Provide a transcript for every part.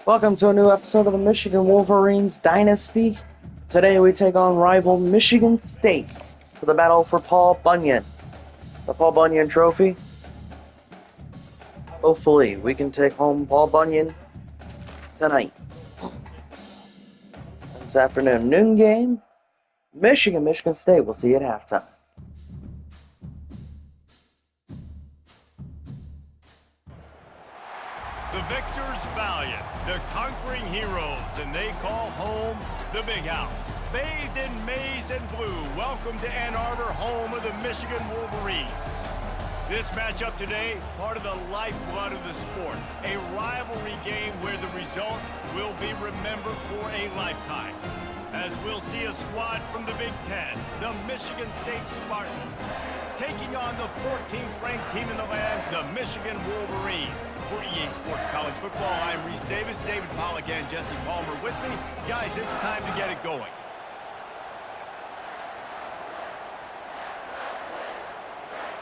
Welcome to a new episode of the Michigan Wolverines Dynasty. Today we take on rival Michigan State for the battle for Paul Bunyan. The Paul Bunyan Trophy. Hopefully we can take home Paul Bunyan tonight. This afternoon, noon game. Michigan State. We'll see you at halftime. The victors valiant, the conquering heroes, and they call home the Big House. Bathed in maize and blue, welcome to Ann Arbor, home of the Michigan Wolverines. This matchup today, part of the lifeblood of the sport, a rivalry game where the results will be remembered for a lifetime. As we'll see a squad from the Big Ten, the Michigan State Spartans, taking on the 14th ranked team in the land, the Michigan Wolverines. For EA Sports College Football, I'm Reese Davis, David Pollack, and Jesse Palmer with me. Guys, it's time to get it going.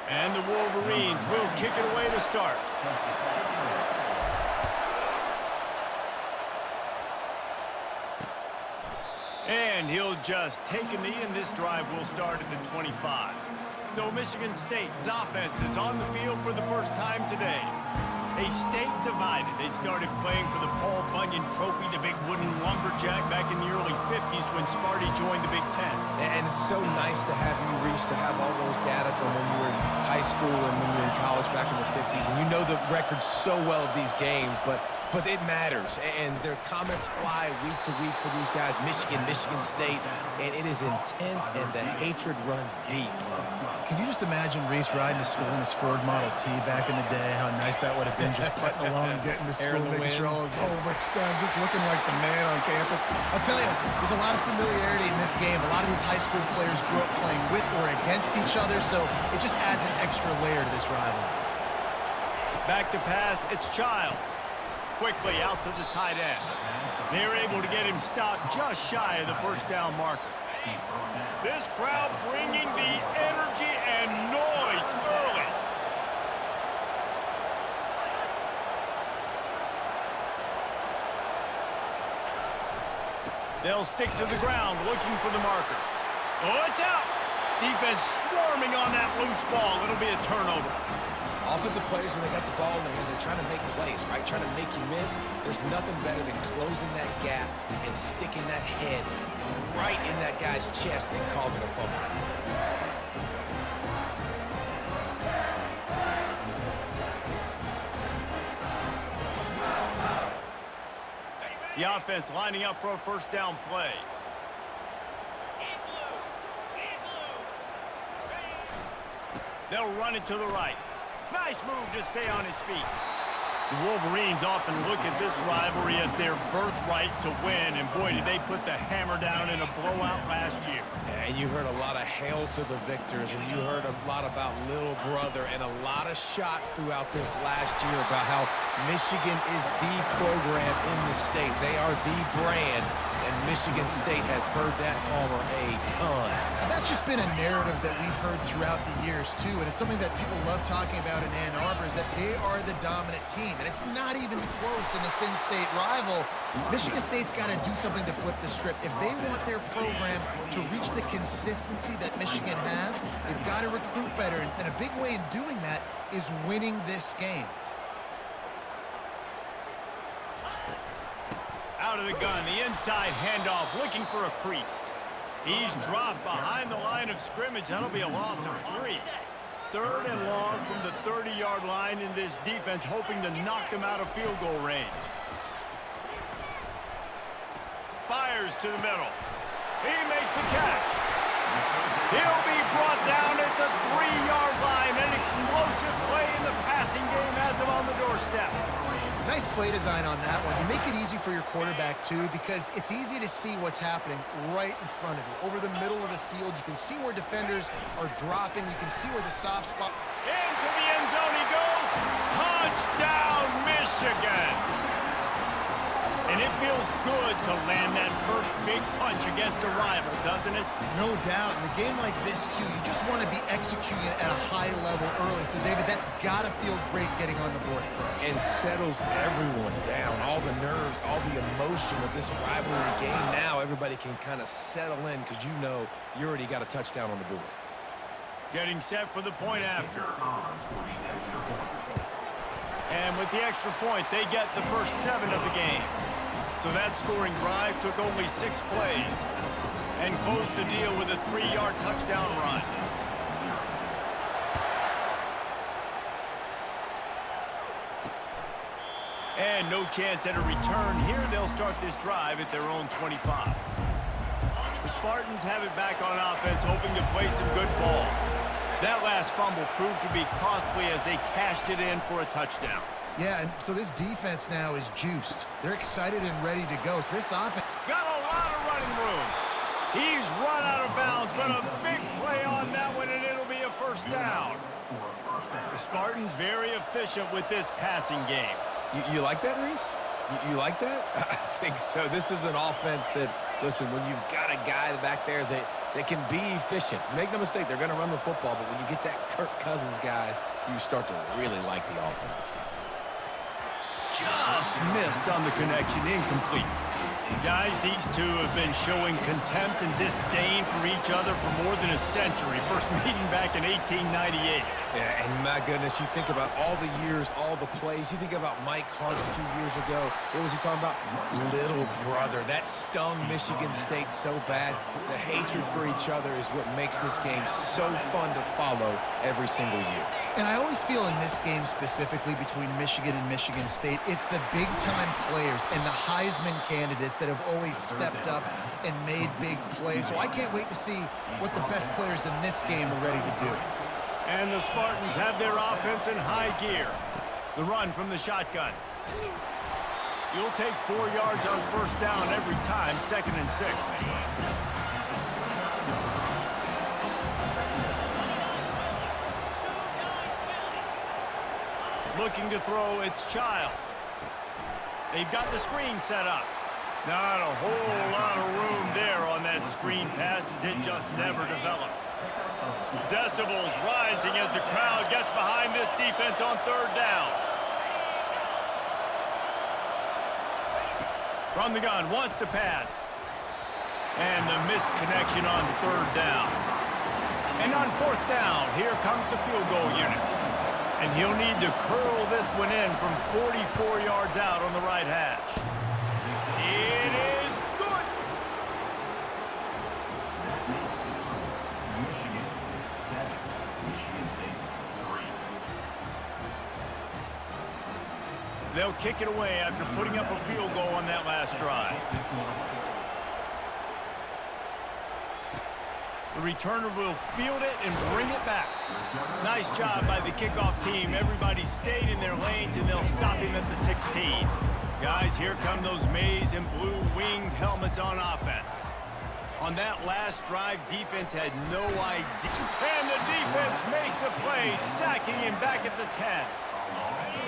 And the Wolverines will kick it away to start. And he'll just take a knee, and this drive will start at the 25. So Michigan State's offense is on the field for the first time today. A state divided. They started playing for the Paul Bunyan Trophy, the big wooden lumberjack, back in the early 50s when Sparty joined the Big Ten. And it's so nice to have you, Reese, to have all those data from when you were in high school and when you were in college back in the 50s. And you know the records so well of these games, but it matters. And their comments fly week to week for these guys, Michigan State, and it is intense and the hatred runs deep. Can you just imagine Reese riding to school in his Ford Model T back in the day? How nice that would have been, just putting along and getting to school, making sure all his homework's done, just looking like the man on campus. I'll tell you, there's a lot of familiarity in this game. A lot of these high school players grew up playing with or against each other, so it just adds an extra layer to this rivalry. Back to pass, it's Childs. Quickly out to the tight end. They're able to get him stopped just shy of the first down marker. This crowd bringing the energy and noise early. They'll stick to the ground looking for the marker. Oh, it's out. Defense swarming on that loose ball. It'll be a turnover. Offensive players, when they got the ball in their hand, they're trying to make plays, right? Trying to make you miss. There's nothing better than closing that gap and sticking that head right in that guy's chest and causing a fumble. The offense lining up for a first down play. They'll run it to the right. Nice move to stay on his feet. The Wolverines often look at this rivalry as their birthright to win, and boy, did they put the hammer down in a blowout last year. Yeah, and you heard a lot of hail to the victors, and you heard a lot about little brother, and a lot of shots throughout this last year about how Michigan is the program in the state. They are the brand, and Michigan State has heard that, Palmer, a ton. And that's just been a narrative that we've heard throughout the years, too, and it's something that people love talking about in Ann Arbor is that they are the dominant team, and it's not even close in a Sin State rival. Michigan State's got to do something to flip the script. If they want their program to reach the consistency that Michigan has, they've got to recruit better, and a big way in doing that is winning this game. Out of the gun, the inside handoff, looking for a crease. He's dropped behind the line of scrimmage. That'll be a loss of 3. Third and long from the 30-yard line in this defense, hoping to knock them out of field goal range. Fires to the middle. He makes the catch. He'll be brought down at the 3-yard line. An explosive play in the passing game has him on the doorstep. Nice play design on that one. You make it easy for your quarterback, too, because it's easy to see what's happening right in front of you. Over the middle of the field, you can see where defenders are dropping. You can see where the soft spot... Into the end zone he goes. Touchdown, Michigan. And if feels good to land that first big punch against a rival, doesn't it? No doubt. In a game like this, too, you just want to be executing it at a high level early. So, David, that's got to feel great getting on the board first. And settles everyone down. All the nerves, all the emotion of this rivalry game. Now everybody can kind of settle in because you know you already got a touchdown on the board. Getting set for the point after. And with the extra point, they get the first 7 of the game. So that scoring drive took only 6 plays and closed the deal with a 3-yard touchdown run. And no chance at a return here. They'll start this drive at their own 25. The Spartans have it back on offense, hoping to play some good ball. That last fumble proved to be costly as they cashed it in for a touchdown. Yeah, and so this defense now is juiced. They're excited and ready to go. So this offense got a lot of running room. He's run out of bounds, but a big play on that one, and it'll be a first down. The Spartans very efficient with this passing game. You like that, Reese? You like that? I think so. This is an offense that, listen, when you've got a guy back there that can be efficient. Make no mistake, they're going to run the football, but when you get that Kirk Cousins, guys, you start to really like the offense. Just missed on the connection, incomplete. Guys, these two have been showing contempt and disdain for each other for more than a century. First meeting back in 1898. Yeah, and my goodness, you think about all the years, all the plays. You think about Mike Hart a few years ago. What was he talking about? Little brother. That stung Michigan State so bad. The hatred for each other is what makes this game so fun to follow every single year. And I always feel in this game specifically between Michigan and Michigan State, it's the big-time players and the Heisman candidates that have always stepped up and made big plays. So I can't wait to see what the best players in this game are ready to do. And the Spartans have their offense in high gear. The run from the shotgun. You'll take 4 yards on first down every time, 2nd and 6. Looking to throw, it's Childs. They've got the screen set up. Not a whole lot of room there on that screen pass as it just never developed. Decibels rising as the crowd gets behind this defense on 3rd down. From the gun, wants to pass. And the missed connection on 3rd down. And on 4th down, here comes the field goal unit. And he'll need to curl this one in from 44 yards out on the right hash. It is good. They'll kick it away after putting up a field goal on that last drive. The returner will field it and bring it back. Nice job by the kickoff team. Everybody stayed in their lanes, and they'll stop him at the 16. Guys, here come those maize and blue winged helmets on offense. On that last drive, defense had no idea. And the defense makes a play, sacking him back at the 10.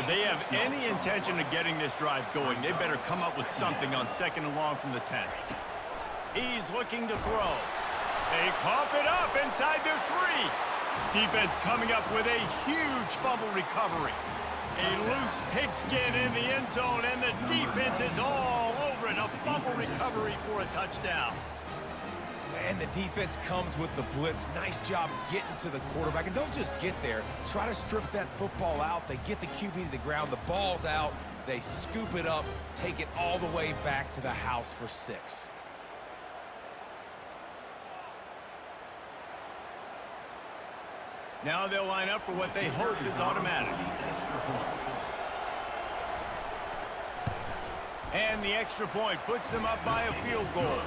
If they have any intention of getting this drive going, they better come up with something on 2nd and long from the 10. He's looking to throw. They cough it up inside their 3. Defense coming up with a huge fumble recovery. A loose pigskin in the end zone, and the defense is all over it. A fumble recovery for a touchdown. And the defense comes with the blitz. Nice job getting to the quarterback. And don't just get there. Try to strip that football out. They get the QB to the ground. The ball's out. They scoop it up, take it all the way back to the house for 6. Now they'll line up for what they hope is automatic. And the extra point puts them up by a field goal.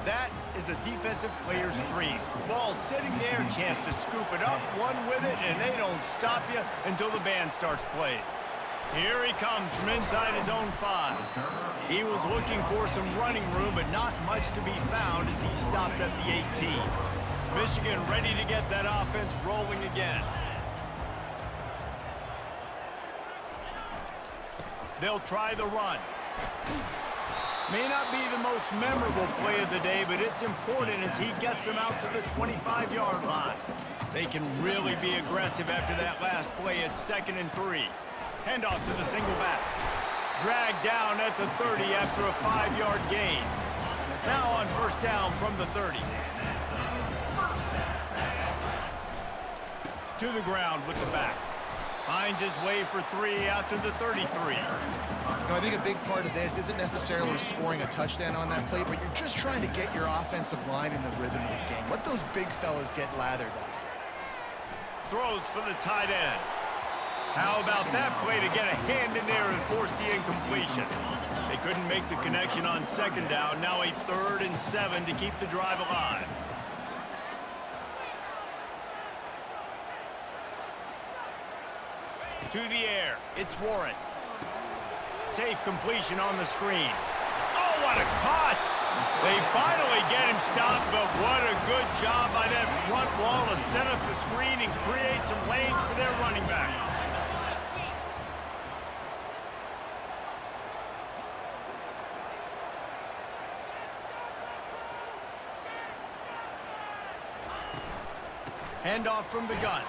That is a defensive player's dream. Ball sitting there, chance to scoop it up, one with it, and they don't stop you until the band starts playing. Here he comes from inside his own 5. He was looking for some running room, but not much to be found as he stopped at the 18. Michigan ready to get that offense rolling again. They'll try the run. May not be the most memorable play of the day, but it's important as he gets them out to the 25-yard line. They can really be aggressive after that last play. It's 2nd and 3. Handoff to the single back. Dragged down at the 30 after a 5-yard gain. Now on 1st down from the 30. To the ground with the back. Finds his way for 3 out to the 33. I think a big part of this isn't necessarily scoring a touchdown on that play, but you're just trying to get your offensive line in the rhythm of the game. Let those big fellas get lathered up. Throws for the tight end. How about that play to get a hand in there and force the incompletion? They couldn't make the connection on 2nd down. Now a 3rd and 7 to keep the drive alive. To the air, it's Warren. Safe completion on the screen. Oh, what a cut! They finally get him stopped, but what a good job by that front wall to set up the screen and create some lanes for their running back. Handoff from the gun.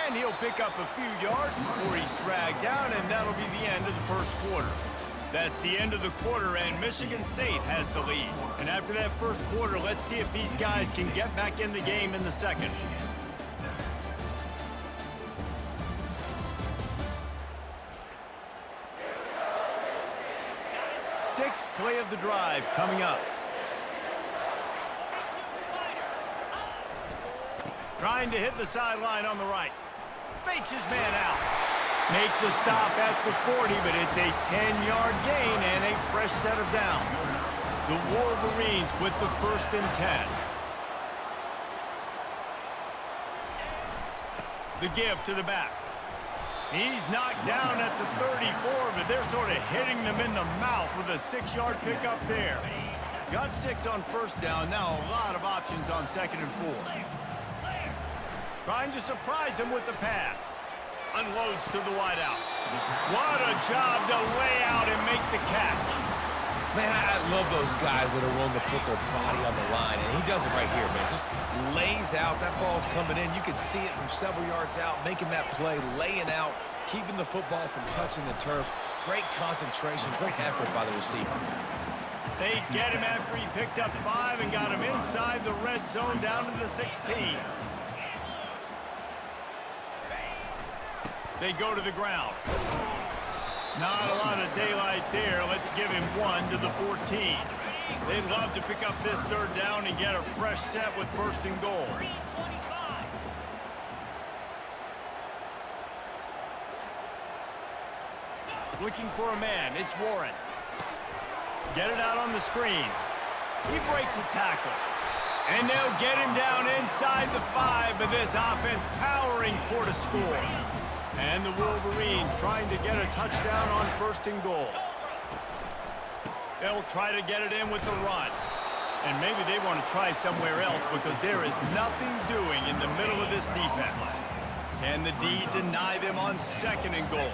And he'll pick up a few yards before he's dragged down, and that'll be the end of the 1st quarter. That's the end of the quarter, and Michigan State has the lead. And after that 1st quarter, let's see if these guys can get back in the game in the 2nd. Sixth play of the drive coming up. Trying to hit the sideline on the right. Fakes his man out. Make the stop at the 40, but it's a 10-yard gain and a fresh set of downs. The Wolverines with the 1st and 10. The give to the back. He's knocked down at the 34, but they're sort of hitting them in the mouth with a 6-yard pickup there. Got 6 on 1st down, now a lot of options on 2nd and 4. Trying to surprise him with the pass. Unloads to the wideout. What a job to lay out and make the catch. Man, I love those guys that are willing to put their body on the line, and he does it right here, man. Just lays out. That ball's coming in. You can see it from several yards out, making that play, laying out, keeping the football from touching the turf. Great concentration, great effort by the receiver. They get him after he picked up 5 and got him inside the red zone down to the 16. They go to the ground. Not a lot of daylight there. Let's give him 1 to the 14. They'd love to pick up this 3rd down and get a fresh set with 1st and goal. Looking for a man. It's Warren. Get it out on the screen. He breaks a tackle. And they'll get him down inside the 5, but this offense powering toward a score. And the Wolverines trying to get a touchdown on 1st and goal. They'll try to get it in with the run. And maybe they want to try somewhere else because there is nothing doing in the middle of this defense. Can the D deny them on 2nd and goal?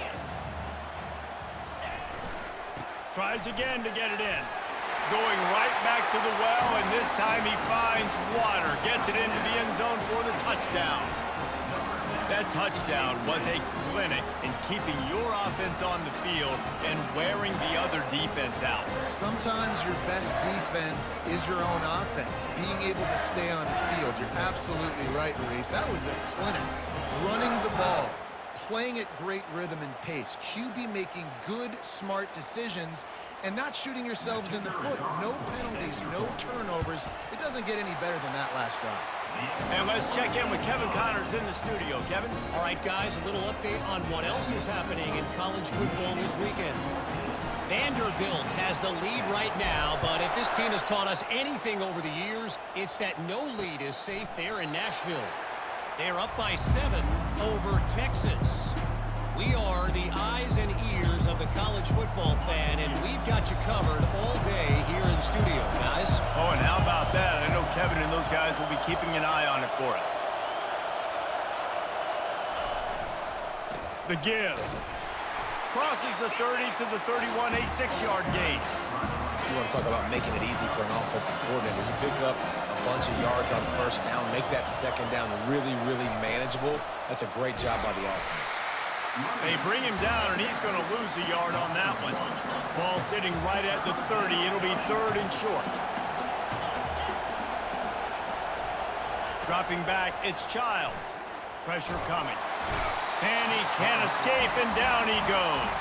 Tries again to get it in. Going right back to the well, and this time he finds water. Gets it into the end zone for the touchdown. That touchdown was a clinic in keeping your offense on the field and wearing the other defense out. Sometimes your best defense is your own offense, being able to stay on the field. You're absolutely right, Maurice. That was a clinic. Running the ball, playing at great rhythm and pace. QB making good, smart decisions and not shooting yourselves in the foot. No penalties, no turnovers. It doesn't get any better than that last drive. And let's check in with Kevin Connors in the studio. Kevin? All right, guys, a little update on what else is happening in college football this weekend. Vanderbilt has the lead right now, but if this team has taught us anything over the years, it's that no lead is safe there in Nashville. They're up by 7 over Texas. We are the eyes and ears of the college football fan, and we've got you covered all day here in studio, guys. Oh, and how about that? I know Kevin and those guys will be keeping an eye on it for us. The give. crosses the 30 to the 31, a 6-yard gain. You want to talk about making it easy for an offensive coordinator. You pick up a bunch of yards on first down, make that second down really, really manageable. That's a great job by the offense. They bring him down, and he's going to lose a yard on that one. Ball sitting right at the 30. It'll be 3rd and short. Dropping back, it's Childs. Pressure coming. And he can't escape, and down he goes.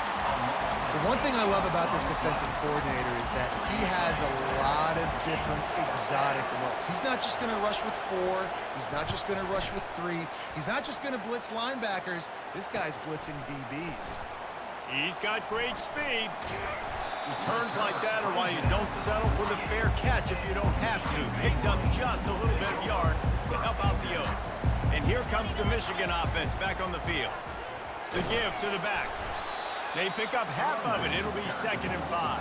The one thing I love about this defensive coordinator is that he has a lot of different exotic looks. He's not just going to rush with 4. He's not just going to rush with 3. He's not just going to blitz linebackers. This guy's blitzing DBs. He's got great speed. Returns like that are why you don't settle for the fair catch if you don't have to. Picks up just a little bit of yards to help out the Oak. And here comes the Michigan offense back on the field. The give to the back. They pick up half of it. It'll be 2nd and 5.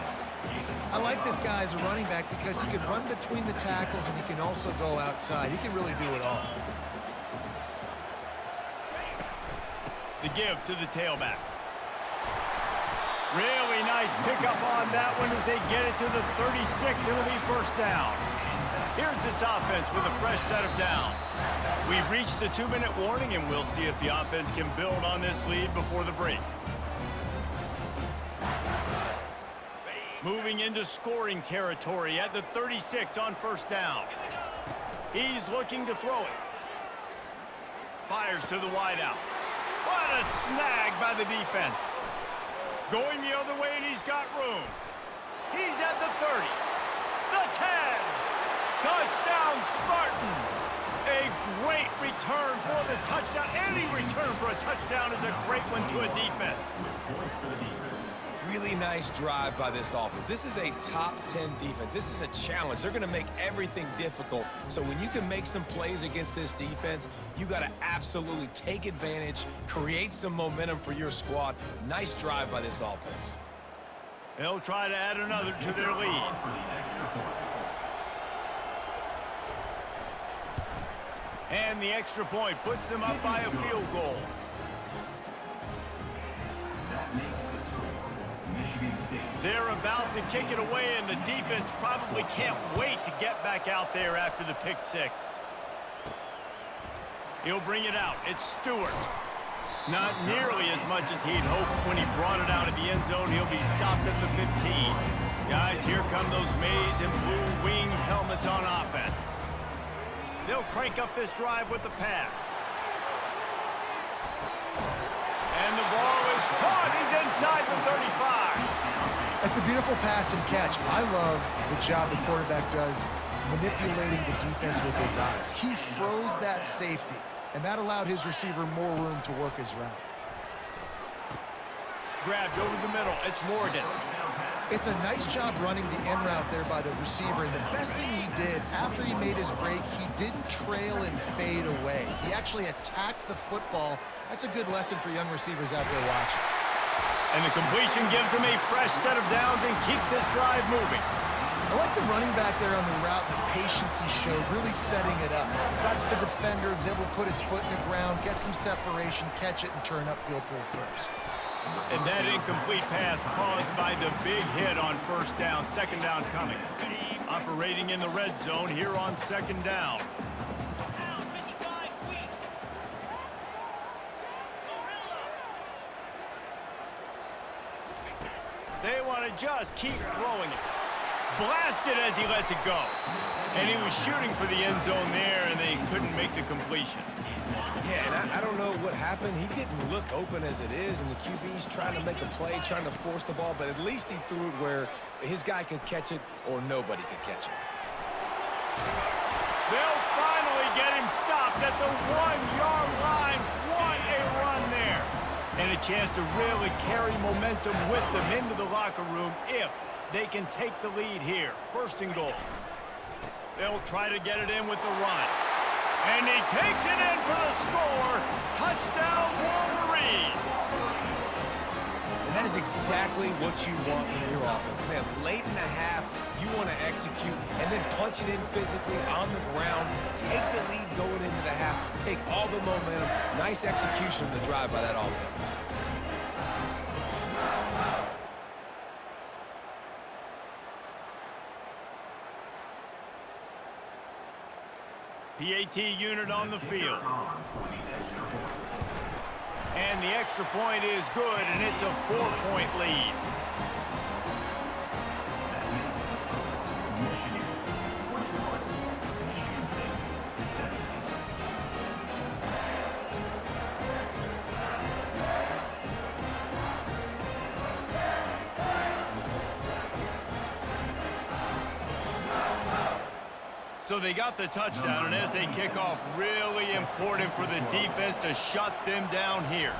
I like this guy as a running back because he can run between the tackles and he can also go outside. He can really do it all. The give to the tailback. Really nice pickup on that one as they get it to the 36. It'll be 1st down. Here's this offense with a fresh set of downs. We've reached the 2-minute warning, and we'll see if the offense can build on this lead before the break. Moving into scoring territory at the 36 on 1st down. He's looking to throw it. Fires to the wideout. What a snag by the defense. Going the other way, and he's got room. He's at the 30. The 10. Touchdown, Spartans. A great return for the touchdown. Any return for a touchdown is a great one to a defense. Really nice drive by this offense. This is a top 10 defense. This is a challenge. They're going to make everything difficult. So when you can make some plays against this defense, you got to absolutely take advantage, create some momentum for your squad. Nice drive by this offense. They'll try to add another to their lead. And the extra point puts them up by a field goal. They're about to kick it away, and the defense probably can't wait to get back out there after the pick 6. He'll bring it out. It's Stewart. Not nearly as much as he'd hoped when he brought it out of the end zone. He'll be stopped at the 15. Guys, here come those maize and blue winged helmets on offense. They'll crank up this drive with the pass. And the ball is caught. He's inside the 35. That's a beautiful pass and catch. I love the job the quarterback does manipulating the defense with his eyes. He froze that safety, and that allowed his receiver more room to work his route. Grabbed over the middle. It's Morgan. It's a nice job running the end route there by the receiver, and the best thing he did after he made his break, he didn't trail and fade away. He actually attacked the football. That's a good lesson for young receivers out there watching. And the completion gives him a fresh set of downs and keeps this drive moving. I like the running back there on the route, the patience he showed, really setting it up. Got to the defender, was able to put his foot in the ground, get some separation, catch it, and turn upfield for the first. And that incomplete pass caused by the big hit on 1st down. 2nd down coming. Operating in the red zone here on 2nd down. They want to just keep throwing it. Blasted as he lets it go. And he was shooting for the end zone there, and they couldn't make the completion. Yeah, and I don't know what happened. He didn't look open as it is, and the QB's trying to make a play, trying to force the ball, but at least he threw it where his guy could catch it or nobody could catch it. They'll finally get him stopped at the 1-yard line. What a run there. And a chance to really carry momentum with them into the locker room if they can take the lead here. 1st and goal. They'll try to get it in with the run. And he takes it in for the score. Touchdown, Wolverines. And that is exactly what you want from your offense. Man, late in the half, you want to execute and then punch it in physically on the ground. Take the lead going into the half. Take all the momentum. Nice execution of the drive by that offense. PAT unit on the field. And the extra point is good, and it's a 4-point lead. So they got the touchdown, and as they kick off, really important for the defense to shut them down here.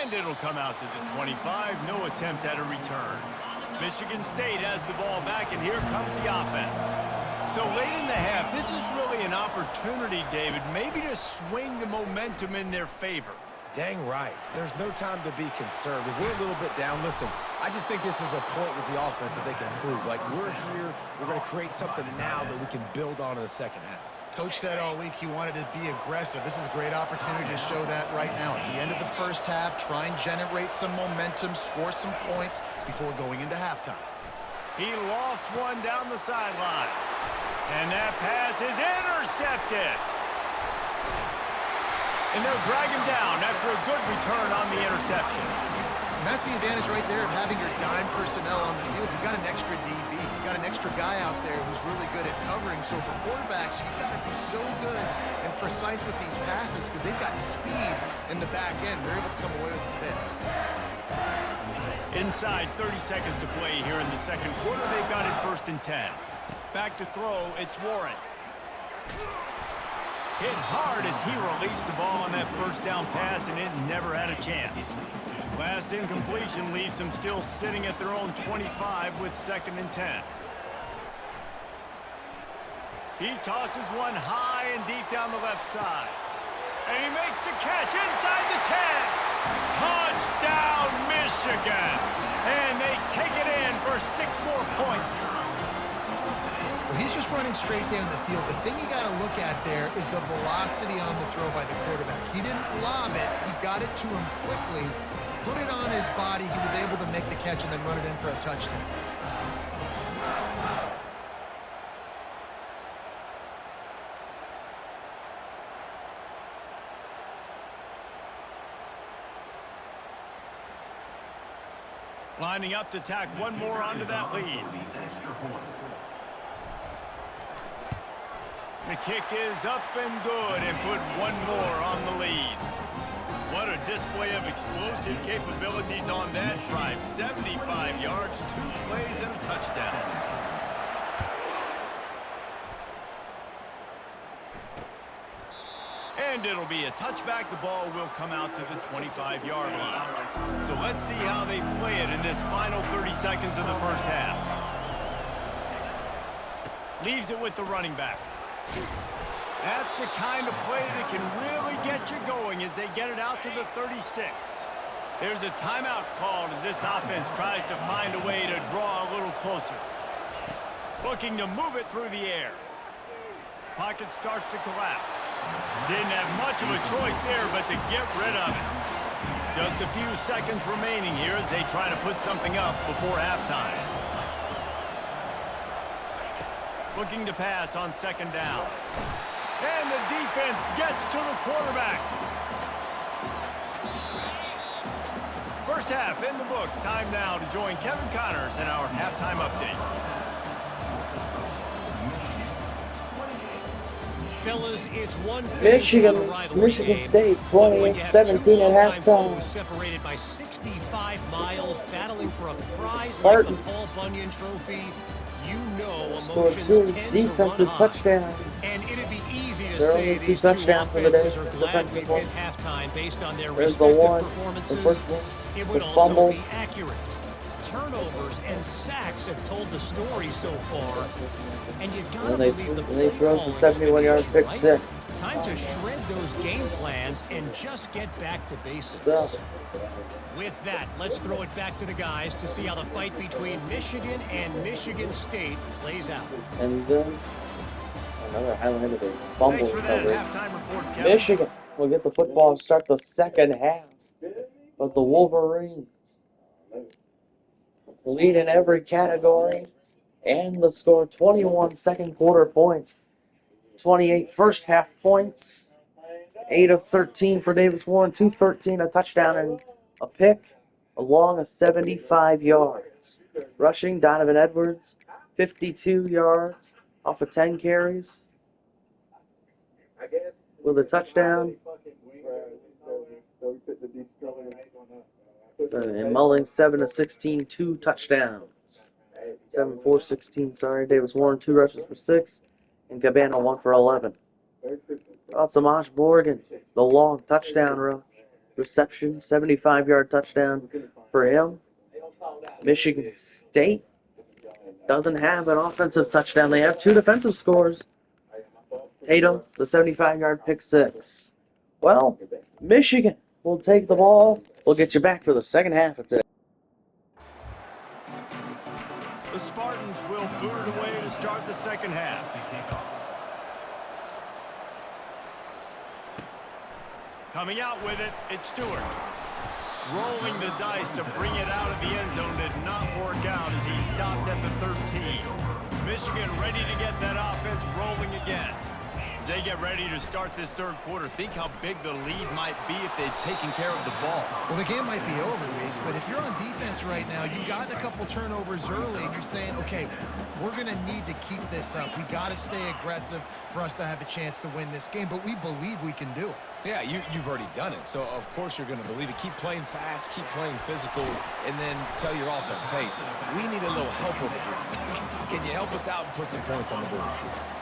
And it'll come out to the 25. No attempt at a return. Michigan State has the ball back, and here comes the offense. So late in the half, this is really an opportunity, David, maybe to swing the momentum in their favor. Dang right. There's no time to be concerned. If we're a little bit down, listen, I just think this is a point with the offense that they can prove. Like, we're here, we're going to create something now that we can build on in the second half. Coach said all week he wanted to be aggressive. This is a great opportunity to show that right now. At the end of the first half, try and generate some momentum, score some points before going into halftime. He lost one down the sideline. And that pass is intercepted. And they'll drag him down after a good return on the interception. And that's the advantage right there of having your dime personnel on the field. You've got an extra DB. You've got an extra guy out there who's really good at covering. So for quarterbacks, you've got to be so good and precise with these passes because they've got speed in the back end. They're able to come away with the pick. Inside 30 seconds to play here in the second quarter. They've got it 1st and 10. Back to throw, it's Warren. Hit hard as he released the ball on that first down pass, and it never had a chance. Last incompletion leaves them still sitting at their own 25 with 2nd and 10. He tosses one high and deep down the left side. And he makes the catch inside the 10. Touchdown, Michigan! And they take it in for 6 more points. Well, he's just running straight down the field. The thing you got to look at there is the velocity on the throw by the quarterback. He didn't lob it. He got it to him quickly, put it on his body. He was able to make the catch and then run it in for a touchdown. Lining up to tack one more onto that lead. The kick is up and good and put one more on the lead. What a display of explosive capabilities on that drive. 75 yards, 2 plays, and a touchdown. And it'll be a touchback. The ball will come out to the 25-yard line. So let's see how they play it in this final 30 seconds of the first half. Leaves it with the running back. That's the kind of play that can really get you going as they get it out to the 36. There's a timeout called as this offense tries to find a way to draw a little closer. Looking to move it through the air. Pocket starts to collapse. Didn't have much of a choice there but to get rid of it. Just a few seconds remaining here as they try to put something up before halftime. Looking to pass on 2nd down. And the defense gets to the quarterback. First half in the books. Time now to join Kevin Connors in our halftime update. Fellas, it's Michigan State 20-17 at halftime. Separated by 65 miles, battling for a prize like Spartans the Paul Bunyan Trophy. You know scored emotions 2 tend defensive to run touchdowns. And it'd be easy to There are say only 2 these touchdowns for the day. offenses are glad Defensive we've hit ones. halftime based on their There's the respective one, the performances. first one, It the would also fumble. be accurate. Turnovers and sacks have told the story so far. And you gotta And they believe the throws a play calling has 71-yard been pick right. 6. Time to shred those game plans and just get back to basics. So, With that, let's throw it back to the guys to see how the fight between Michigan and Michigan State plays out. and then another Highlander fumble Thanks for that recovery. halftime report, Kevin. Michigan will get the football and start the second half of the Wolverines. Lead in every category. And the score 21 second quarter points, 28 first half points, 8 of 13 for Davis Warren, 213, a touchdown and a pick, along of 75 yards. Rushing, Donovan Edwards, 52 yards off of 10 carries with a touchdown. And Mullins 7 of 16, 2 touchdowns. 7 4 16, sorry. Davis Warren 2 rushes for 6, and Cabana 1 for 11. Samaj Morgan, the long touchdown reception, 75-yard touchdown for him. Michigan State doesn't have an offensive touchdown. They have 2 defensive scores. Tatum, the 75-yard pick 6. Well, Michigan will take the ball. We'll get you back for the second half of today. The Spartans will boot it away to start the second half. Coming out with it, it's Stewart. Rolling the dice to bring it out of the end zone did not work out as he stopped at the 13. Michigan ready to get that offense rolling again. As they get ready to start this third quarter, think how big the lead might be if they'd taken care of the ball. Well, the game might be over, Reese, but if you're on defense right now, you've gotten a couple turnovers early, and you're saying, okay, we're going to need to keep this up. We got to stay aggressive for us to have a chance to win this game, but we believe we can do it. Yeah, you've already done it, so of course you're going to believe it. Keep playing fast, keep playing physical, and then tell your offense, hey, we need a little help over here. Can you help us out and put some points on the board?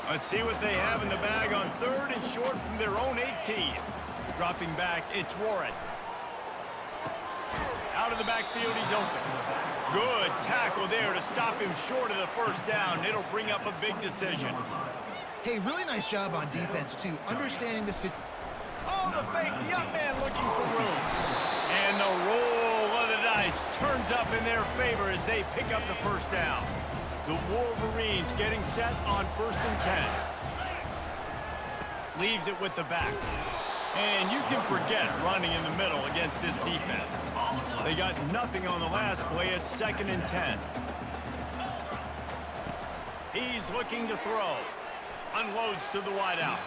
Let's see what they have in the bag on 3rd and short from their own 18. Dropping back, it's Warren. Out of the backfield, he's open. Good tackle there to stop him short of the first down. It'll bring up a big decision. Hey, really nice job on defense, too, understanding the situation. Oh, the fake, the young man looking for room. And the roll of the dice turns up in their favor as they pick up the first down. The Wolverines getting set on 1st and 10. Leaves it with the back. And you can forget running in the middle against this defense. They got nothing on the last play at 2nd and 10. He's looking to throw. Unloads to the wideout.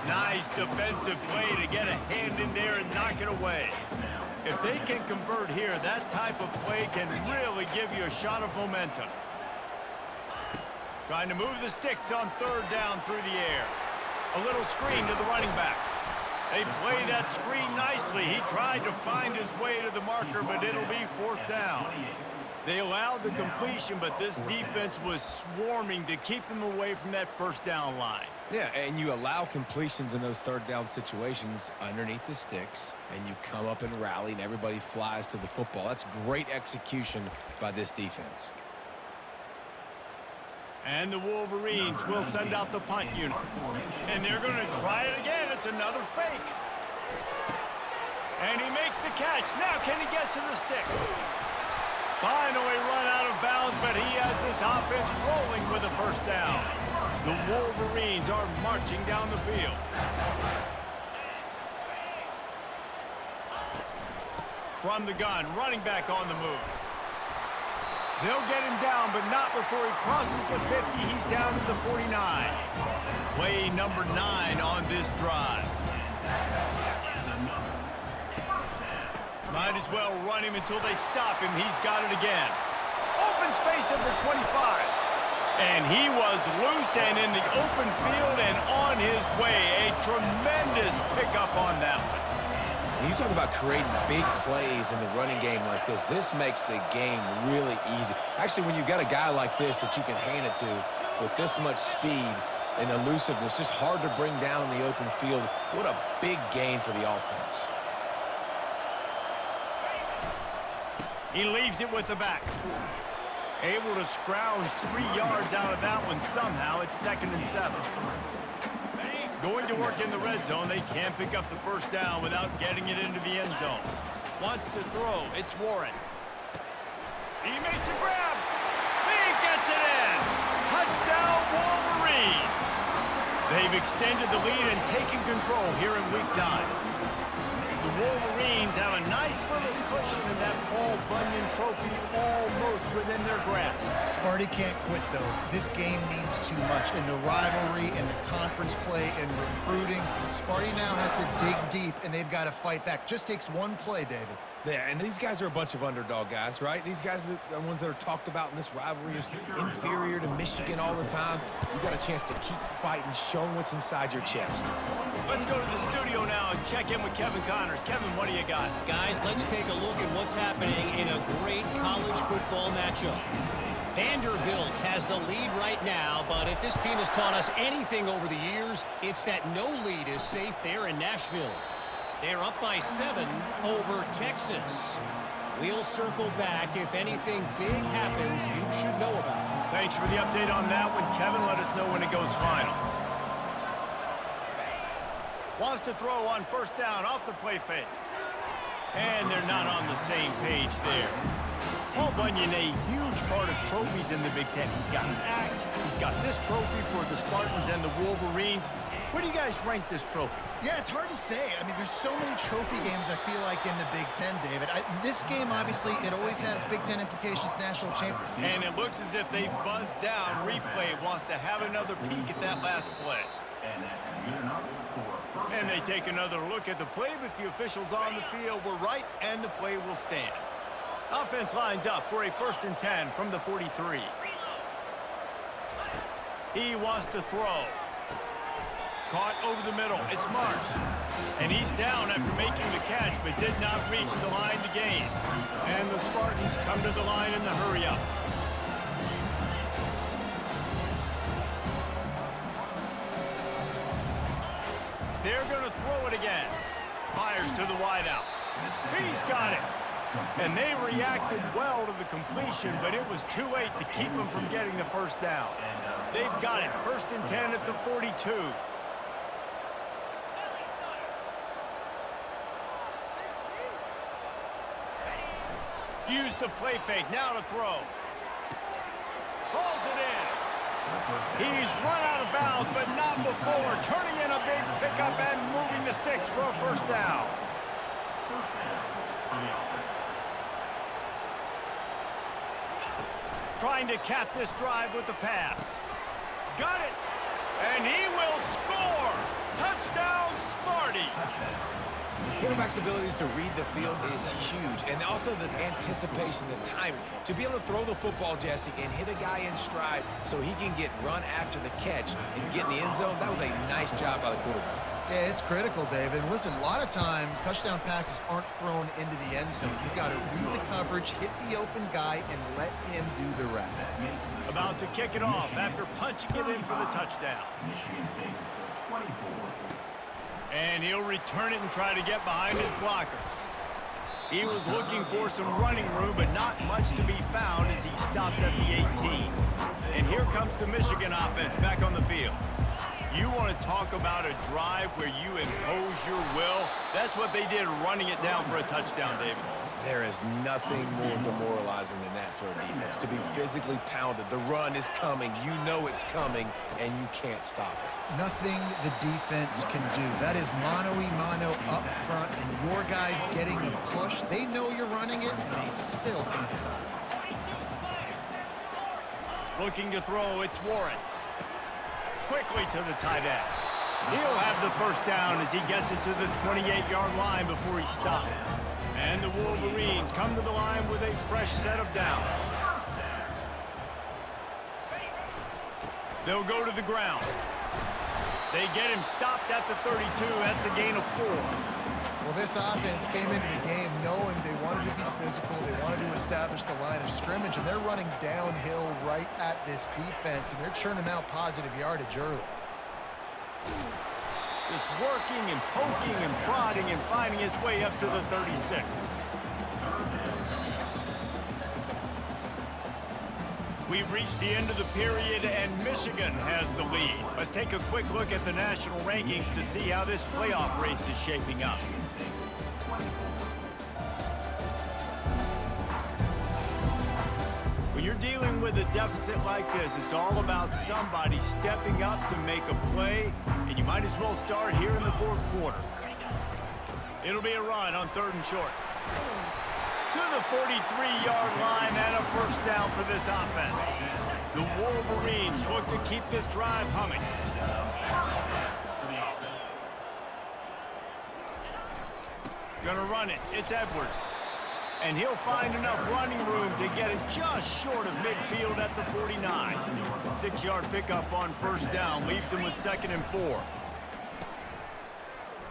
Nice defensive play to get a hand in there and knock it away. If they can convert here, that type of play can really give you a shot of momentum. Trying to move the sticks on 3rd down through the air. A little screen to the running back. They play that screen nicely. He tried to find his way to the marker, but it'll be 4th down. They allowed the completion, but this defense was swarming to keep them away from that first down line. Yeah, and you allow completions in those 3rd down situations underneath the sticks, and you come up and rally, and everybody flies to the football. That's great execution by this defense. And the Wolverines will send out the punt unit. And they're going to try it again. It's another fake. And he makes the catch. Now can he get to the sticks? Finally run out of bounds, but he has this offense rolling with a first down. The Wolverines are marching down the field. From the gun, running back on the move. They'll get him down, but not before he crosses the 50. He's down to the 49. Play number 9 on this drive. Might as well run him until they stop him. He's got it again. Open space at the 25. And he was loose and in the open field and on his way. A tremendous pickup on that one. When you talk about creating big plays in the running game like this, this makes the game really easy. Actually, when you've got a guy like this that you can hand it to with this much speed and elusiveness, just hard to bring down in the open field, what a big gain for the offense. He leaves it with the back. Able to scrounge 3 yards out of that one somehow. It's 2nd and 7. Going to work in the red zone. They can't pick up the first down without getting it into the end zone. Wants to throw. It's Warren. He makes a grab. He gets it in. Touchdown, Wolverines. They've extended the lead and taken control here in Week 9. The Wolverines have a nice little cushion in that Paul Bunyan trophy almost within their grasp. Sparty can't quit, though. This game means too much. In the rivalry, in the conference play, in recruiting, Sparty now has to dig deep, and they've got to fight back. Just takes one play, David. Yeah, and these guys are a bunch of underdog guys, right? These guys are the ones that are talked about in this rivalry as inferior to Michigan all the time. You got a chance to keep fighting, showing what's inside your chest. Let's go to the studio now and check in with Kevin Connors. Kevin, what do you got? Guys, let's take a look at what's happening in a great college football matchup. Vanderbilt has the lead right now, but if this team has taught us anything over the years, it's that no lead is safe there in Nashville. They're up by 7 over Texas. We'll circle back if anything big happens you should know about. Thanks for the update on that one, Kevin. Let us know when it goes final. Wants to throw on first down off the play fake. And they're not on the same page there. Paul Bunyan, a huge part of trophies in the Big Ten. He's got an axe. He's got this trophy for the Spartans and the Wolverines. Where do you guys rank this trophy? Yeah, it's hard to say. I mean, there's so many trophy games, I feel like, in the Big Ten, David. This game, obviously, it always has Big Ten implications, national championship. And it looks as if they've buzzed down. Replay wants to have another peek at that last play. And they take another look at the play, but the officials on the field were right, and the play will stand. Offense lines up for a 1st and 10 from the 43. He wants to throw. Caught over the middle. It's Marsh. And he's down after making the catch, but did not reach the line to gain. And the Spartans come to the line in the hurry-up. They're going to throw it again. Fires to the wideout. He's got it. And they reacted well to the completion, but it was too late to keep them from getting the first down. They've got it. 1st and 10 at the 42. Use the play fake. Now to throw. Pulls it in. He's run out of bounds, but not before. Turning in a big pickup and moving the sticks for a first down. Trying to cap this drive with the pass. Got it. And he will score. Touchdown, Sparty. Quarterback's abilities to read the field is huge, and also the anticipation, the timing. To be able to throw the football, Jesse, and hit a guy in stride so he can get run after the catch and get in the end zone, that was a nice job by the quarterback. Yeah, it's critical, David. Listen, a lot of times touchdown passes aren't thrown into the end zone. You've got to read the coverage, hit the open guy, and let him do the rest. About to kick it off after punching it in for the touchdown. And he'll return it and try to get behind his blockers. He was looking for some running room, but not much to be found as he stopped at the 18. And here comes the Michigan offense back on the field. You want to talk about a drive where you impose your will? That's what they did, running it down for a touchdown, David. There is nothing more demoralizing than that for a defense, to be physically pounded. The run is coming. You know it's coming, and you can't stop it. Nothing the defense can do. That is mano-a-mano up front, and your guys getting a push. They know you're running it, and they still can't stop it. Looking to throw, it's Warren. Quickly to the tight end. He'll have the first down as he gets it to the 28-yard line before he stopped. And the Wolverines come to the line with a fresh set of downs. They'll go to the ground. They get him stopped at the 32. That's a gain of 4. Well, this offense came into the game knowing they wanted to be physical. They wanted to establish the line of scrimmage, and they're running downhill right at this defense, and they're churning out positive yardage early. Just working and poking and prodding and finding his way up to the 36. We've reached the end of the period, and Michigan has the lead. Let's take a quick look at the national rankings to see how this playoff race is shaping up. When you're dealing with a deficit like this, it's all about somebody stepping up to make a play, and you might as well start here in the fourth quarter. It'll be a run on 3rd and short. To the 43-yard line and a first down for this offense. The Wolverines look to keep this drive humming. Gonna run it. It's Edwards. And he'll find enough running room to get it just short of midfield at the 49. 6-yard pickup on first down leaves him with 2nd and 4.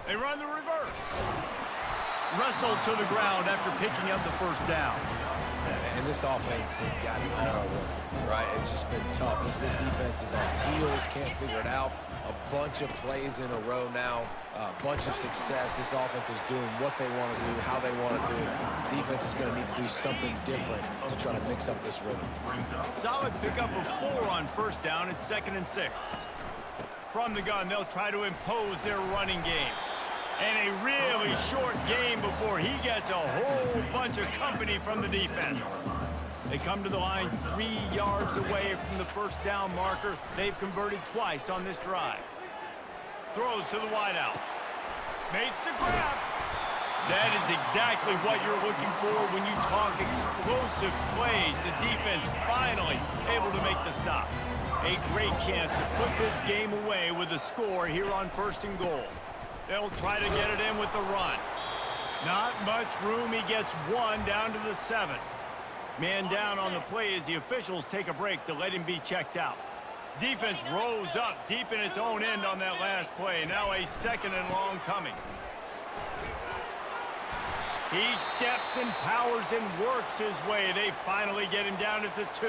They run the reverse. Wrestled to the ground after picking up the first down. And this offense has got it all working, right? It's just been tough. This defense is on heels, can't figure it out. A bunch of plays in a row now, a bunch of success. This offense is doing what they want to do, how they want to do it. Defense is going to need to do something different to try to mix up this rhythm. Solid pickup of 4 on first down. It's 2nd and 6. From the gun, they'll try to impose their running game. And a really short game before he gets a whole bunch of company from the defense. They come to the line 3 yards away from the first down marker. They've converted twice on this drive. Throws to the wideout. Makes the grab. That is exactly what you're looking for when you talk explosive plays. The defense finally able to make the stop. A great chance to put this game away with a score here on 1st and goal. They'll try to get it in with the run. Not much room. He gets 1 down to the 7. Man down on the play as the officials take a break to let him be checked out. Defense rose up deep in its own end on that last play. Now a 2nd and long coming. He steps and powers and works his way. They finally get him down at the 2.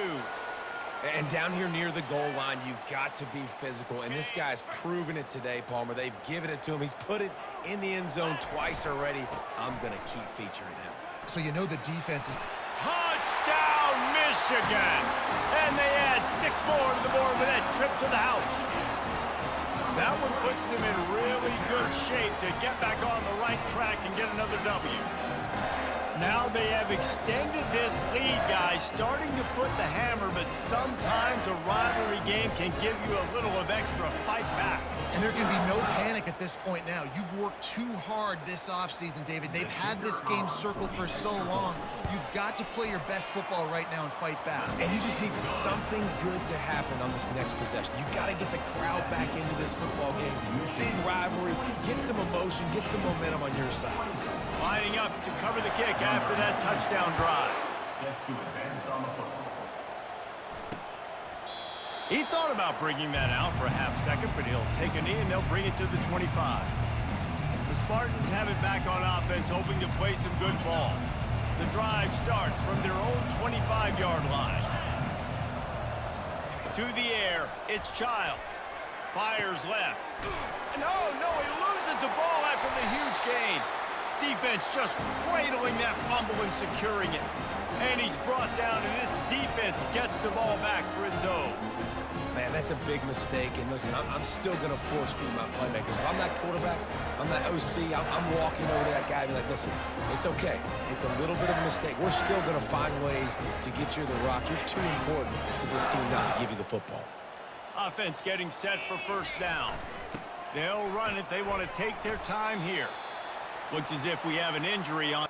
And down here near the goal line, you've got to be physical. And this guy's proven it today, Palmer. They've given it to him. He's put it in the end zone twice already. I'm going to keep featuring him. So you know the defense is... Touchdown, Michigan! And they add 6 more to the board with that trip to the house. That one puts them in really good shape to get back on the right track and get another W. Now they have extended this lead, guys, starting to put the hammer, but sometimes a rivalry game can give you a little of extra fight back. And there can be no panic at this point now. You've worked too hard this offseason, David. They've had this game circled for so long. You've got to play your best football right now and fight back. And you just need something good to happen on this next possession. You got to get the crowd back into this football game. Big rivalry. Get some emotion. Get some momentum on your side. Lining up to cover the kick after that touchdown drive. He thought about bringing that out for a half second, but he'll take a knee and they'll bring it to the 25. The Spartans have it back on offense, hoping to play some good ball. The drive starts from their own 25-yard line. To the air, it's Childs. Fires left. No, he loses the ball after the huge gain. Defense just cradling that fumble and securing it. And he's brought down, and this defense gets the ball back for its own. Man, that's a big mistake. And listen, I'm still going to force feed my playmakers. If I'm that quarterback, I'm that OC, I'm walking over to that guy and be like, listen, it's okay. It's a little bit of a mistake. We're still going to find ways to get you the rock. You're too important to this team not to give you the football. Offense getting set for first down. They'll run it. They want to take their time here. Looks as if we have an injury on.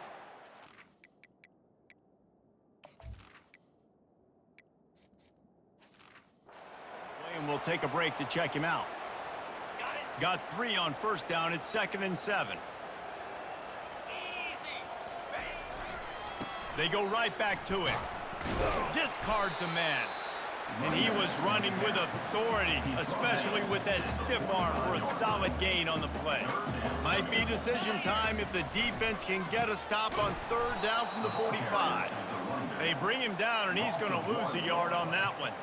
And we'll take a break to check him out. Got 3 on first down. It's 2nd and 7. They go right back to it. Discards a man. And he was running with authority, especially with that stiff arm for a solid gain on the play. Might be decision time if the defense can get a stop on 3rd down from the 45. They bring him down, and he's going to lose a yard on that one.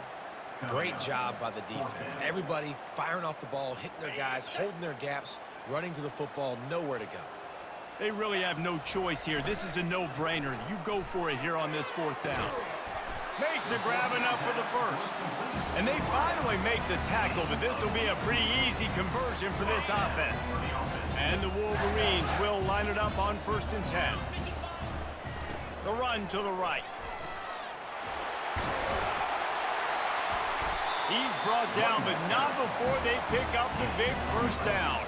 Great job by the defense. Everybody firing off the ball, hitting their guys, holding their gaps, running to the football, nowhere to go. They really have no choice here. This is a no-brainer. You go for it here on this 4th down. Makes a grab enough for the first. And they finally make the tackle, but this will be a pretty easy conversion for this offense. And the Wolverines will line it up on 1st and 10. The run to the right. He's brought down, but not before they pick up the big first down.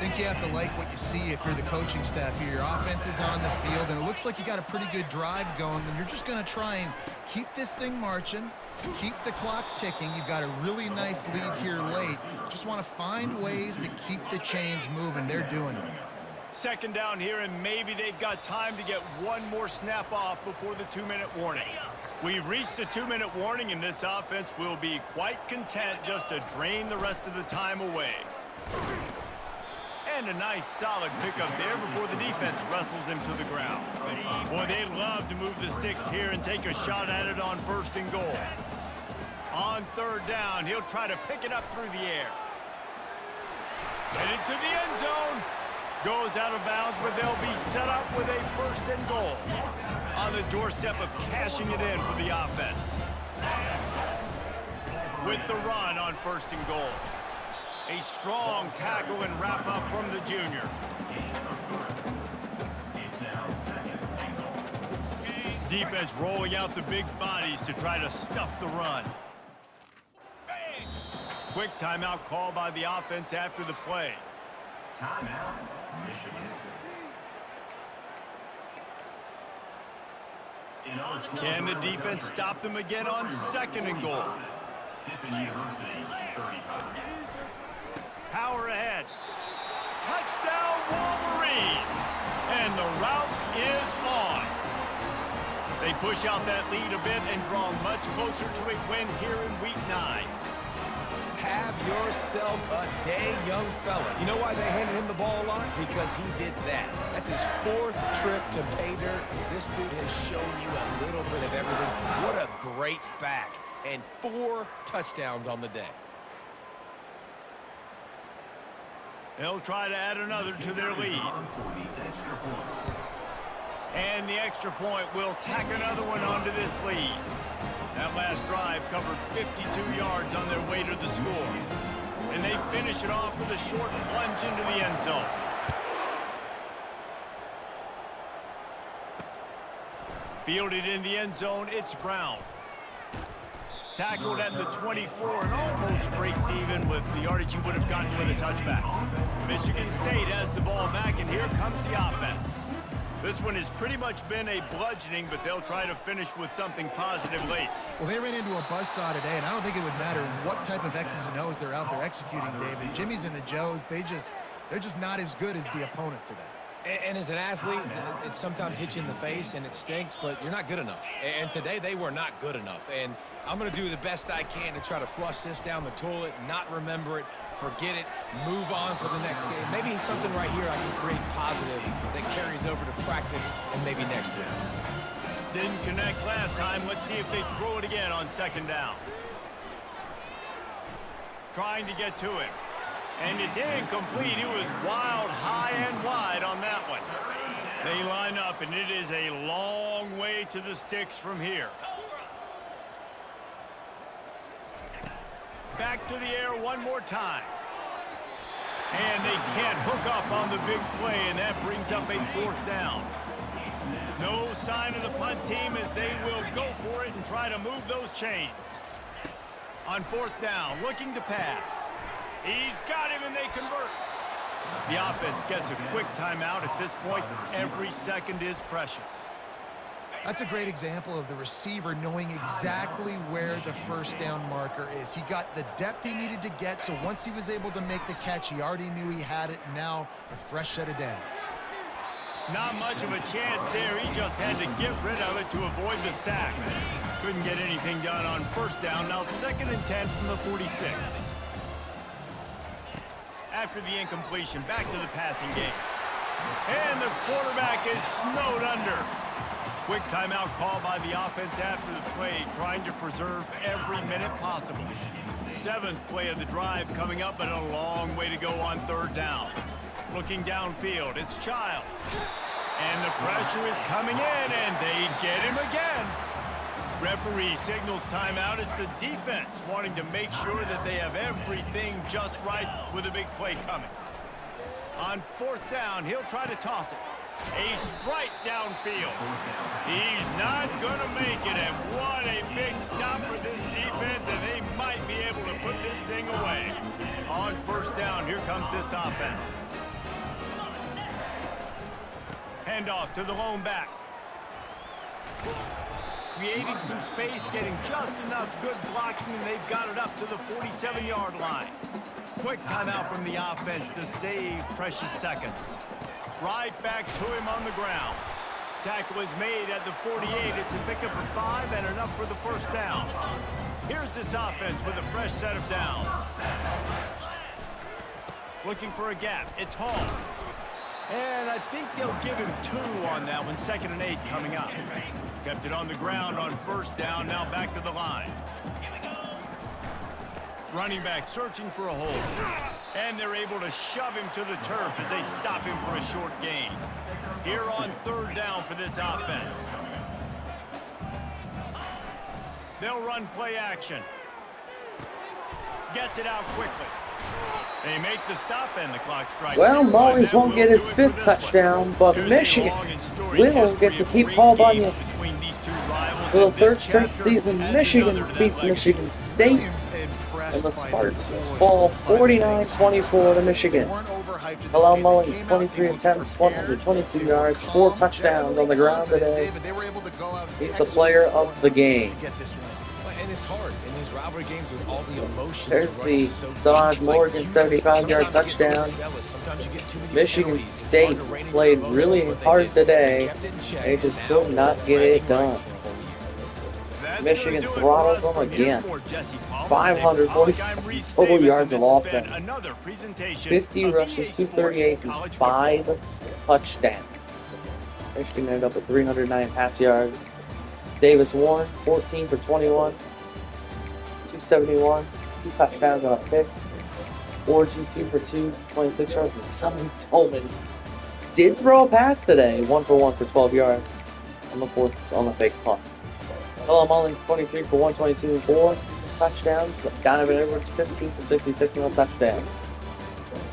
think you have to like what you see if you're the coaching staff here. Your offense is on the field, and it looks like you got a pretty good drive going, and you're just going to try and keep this thing marching, keep the clock ticking. You've got a really nice lead here late. Just want to find ways to keep the chains moving. They're doing it. Second down here, and maybe they've got time to get one more snap off before the 2-minute warning. We've reached the 2-minute warning, and this offense will be quite content just to drain the rest of the time away. And a nice solid pickup there before the defense wrestles him to the ground. Boy, they love to move the sticks here and take a shot at it on 1st and goal. On 3rd down, he'll try to pick it up through the air. Headed to the end zone. Goes out of bounds, but they'll be set up with a 1st and goal. On the doorstep of cashing it in for the offense. With the run on 1st and goal. A strong tackle and wrap up from the junior. Defense rolling out the big bodies to try to stuff the run. Quick timeout call by the offense after the play. Timeout, Michigan. Can the defense stop them again on 2nd and goal? Power ahead. Touchdown Wolverines! And the route is on. They push out that lead a bit and draw much closer to a win here in Week 9. Have yourself a day, young fella. You know why they handed him the ball a lot? Because he did that. That's his 4th trip to pay dirt. This dude has shown you a little bit of everything. What a great back. And 4 touchdowns on the day. They'll try to add another to their lead. And the extra point will tack another one onto this lead. That last drive covered 52 yards on their way to the score. And they finish it off with a short plunge into the end zone. Fielded in the end zone, it's Brown. Tackled at the 24 and almost breaks even with the yardage he would have gotten with a touchback. Michigan State has the ball back, and here comes the offense. This one has pretty much been a bludgeoning, but they'll try to finish with something positive late. Well, they ran into a buzzsaw today, and I don't think it would matter what type of X's and O's they're out there executing, David. Jimmy's and the Joes, they're just not as good as the opponent today. And as an athlete, it sometimes hits you in the face and it stinks, but you're not good enough. And today they were not good enough. And I'm going to do the best I can to try to flush this down the toilet, not remember it, forget it, move on for the next game. Maybe something right here I can create positive that carries over to practice and maybe next week. Didn't connect last time. Let's see if they throw it again on 2nd down. Trying to get to him. And it's incomplete. It was wild, high and wide on that one. They line up, and it is a long way to the sticks from here. Back to the air one more time. And they can't hook up on the big play, and that brings up a 4th down. No sign of the punt team as they will go for it and try to move those chains. On 4th down, looking to pass. He's got him, and they convert. The offense gets a quick timeout. At this point, every second is precious. That's a great example of the receiver knowing exactly where the 1st down marker is. He got the depth he needed to get, so once he was able to make the catch, he already knew he had it. Now, a fresh set of downs. Not much of a chance there. He just had to get rid of it to avoid the sack. Couldn't get anything done on 1st down. Now 2nd and 10 from the 46. After the incompletion, back to the passing game. And the quarterback is snowed under. Quick timeout call by the offense after the play, trying to preserve every minute possible. 7th play of the drive coming up, but a long way to go on 3rd down. Looking downfield, it's Childs. And the pressure is coming in, and they get him again. Referee signals timeout. It's the defense wanting to make sure that they have everything just right with a big play coming. On 4th down, he'll try to toss it. A strike downfield. He's not going to make it, and what a big stop for this defense, and they might be able to put this thing away. On 1st down, here comes this offense. Handoff to the lone back. Creating some space, getting just enough good blocking, and they've got it up to the 47-yard line. Quick timeout from the offense to save precious seconds. Right back to him on the ground. Tackle is made at the 48. It's a pickup of 5 and enough for the first down. Here's this offense with a fresh set of downs. Looking for a gap. It's Hall. And I think they'll give him 2 on that one. 2nd and 8 coming up. Kept it on the ground on first down. Now back to the line. Running back searching for a hole. And they're able to shove him to the turf as they stop him for a short gain. Here on 3rd down for this offense. They'll run play action. Gets it out quickly. They make the stop and the clock strikes. Well, Mullins won't get his 5th touchdown, but Michigan will get to keep Paul Bunyan. For the 3rd straight season, Michigan beats Michigan State, and the Spartans fall 49-24 to Michigan. Bilal Mullins, 23 attempts, 122 yards, 4 touchdowns on the ground today. He's the player of the game. And it's hard in these rivalry games with all the emotions. There's the Samaj Morgan 75-yard touchdown. Michigan State played really hard today. They just could not get it done. Michigan throttles them again. 547 total yards of offense. 50 rushes, 238, and 5 touchdowns. Michigan ended up with 309 pass yards. Davis Warren, 14 for 21. 271, 2 touchdowns on a pick. Orgy 2 for 2, 26 yards. And Tommy Tolman did throw a pass today, 1 for 1 for 12 yards on the fake punt. Bilal Mullins 23 for 122 and 4 touchdowns. Donovan Edwards 15 for 66 and a touchdown.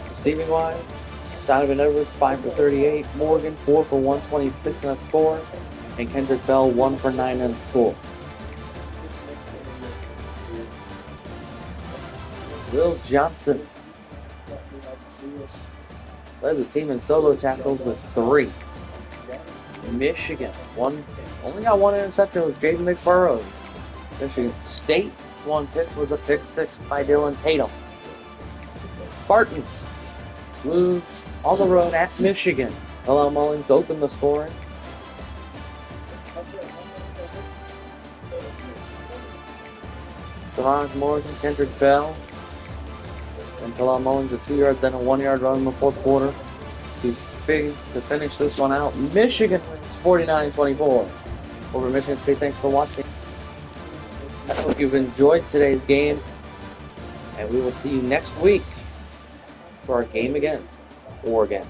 Receiving wise, Donovan Edwards 5 for 38, Morgan 4 for 126 and a score, and Kendrick Bell 1 for 9 and a score. Will Johnson led the team in solo tackles with 3. Michigan only got 1 interception with Jaden McBurrow. Michigan State's 1 pick was a pick 6 by Dylan Tatum. Spartans lose on the road at Michigan. Bilal Mullins opened the scoring. Samaj Morgan, Kendrick Bell, and Bilal Mullins a 2-yard, then a 1-yard run in the 4th quarter to finish this one out. Michigan wins 49-24 over Michigan State. Thanks for watching. I hope you've enjoyed today's game, and we will see you next week for our game against Oregon.